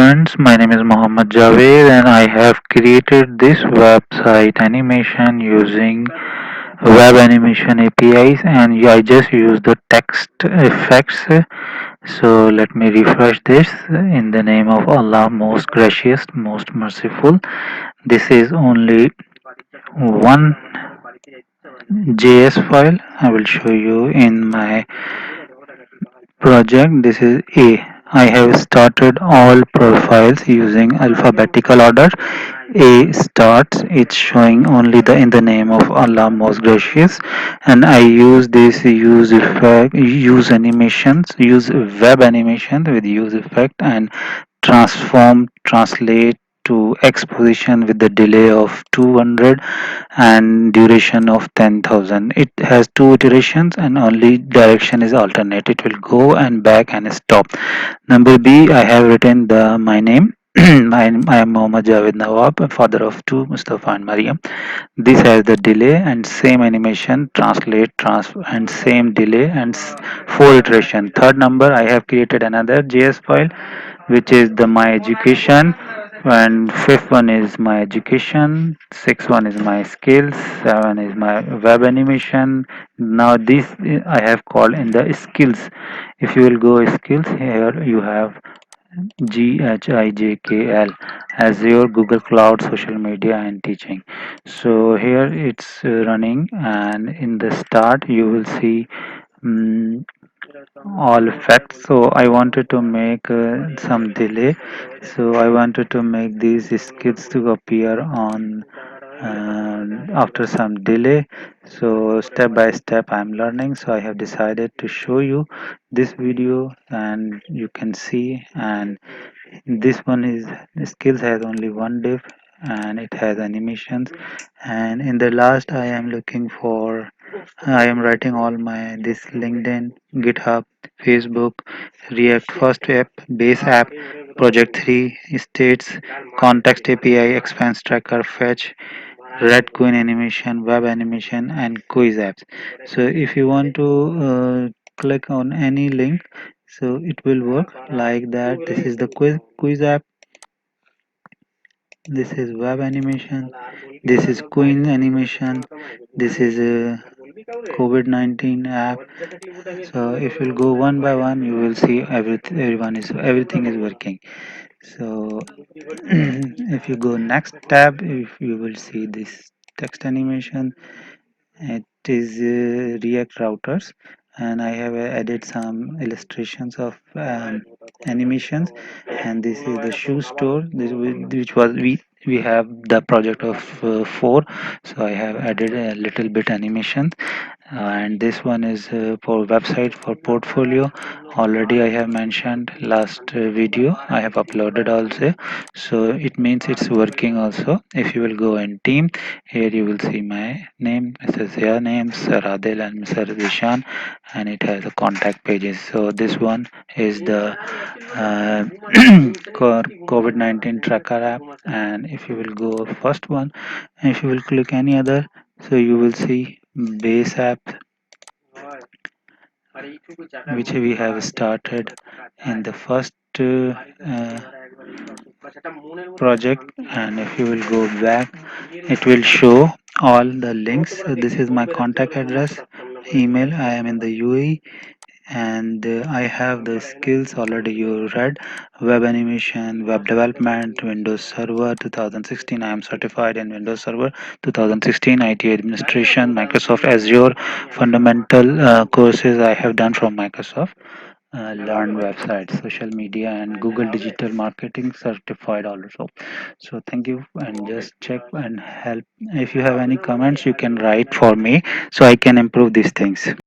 friends, my name is Mohammed Javed and I have created this website animation using web animation APIs and I just use the text effects. So let me refresh this in the name of Allah, most gracious, most merciful. This is only one JS file. I will show you in my project. This is A. I have started all profiles using alphabetical order. A starts, it's showing only the in the name of Allah most gracious, and I use this use effect, use animations, use web animations with use effect and transform, translate to exposition with the delay of 200 and duration of 10,000. It has two iterations and only direction is alternate. It will go and back and stop. Number B, I have written the my name. I am Mohammad Javed Nawab, father of two, Mustafa and Mariam. This has the delay and same animation, translate, and same delay and four iteration. Third number, I have created another JS file, which is the my education, and fifth one is my education, sixth one is my skills, seven is my web animation. Now this I have called in the skills. If you will go skills, here you have GHIJKL as your Google Cloud, social media and teaching. So here it's running, and in the start you will see mm, all facts. So I wanted to make some delay. So I wanted to make these skits to appear on after some delay. So step by step I'm learning. So I have decided to show you this video and you can see. And this one is skills has only one div and it has animations. And in the last I am writing all my this LinkedIn, GitHub, Facebook, React First App, Base App, Project 3, States, Context API, Expense Tracker, Fetch, Red Queen animation, web animation, and quiz apps. So if you want to click on any link, so it will work like that. This is the quiz app. This is web animation. This is Queen animation. This is a COVID-19 app. So if you'll go one by one, you will see everything is working. So if you go next tab, if you will see this text animation, it is React routers, and I have added some illustrations of animations. And this is the shoe store, which was we have the project of four, so I have added a little bit animation. And this one is for website for portfolio. Already I have mentioned last video I have uploaded also, so it means it's working also. If you will go in team, here you will see my name, Mr. Zia name, Sir Adil and Mr. Zishan, and it has a contact pages. So this one is the uh, COVID-19 tracker app. And if you will go first one, if you will click any other, so you will see base app, which we have started in the first uh, project. And if you will go back, it will show all the links. So this is my contact address, email. I am in the UAE, and I have the skills already you read: web animation, web development, Windows Server 2016. I am certified in Windows Server 2016, IT administration, Microsoft Azure fundamental courses I have done from Microsoft. Learn websites, social media, and Google digital marketing certified also. So thank you, and just check and help. If you have any comments, you can write for me so I can improve these things.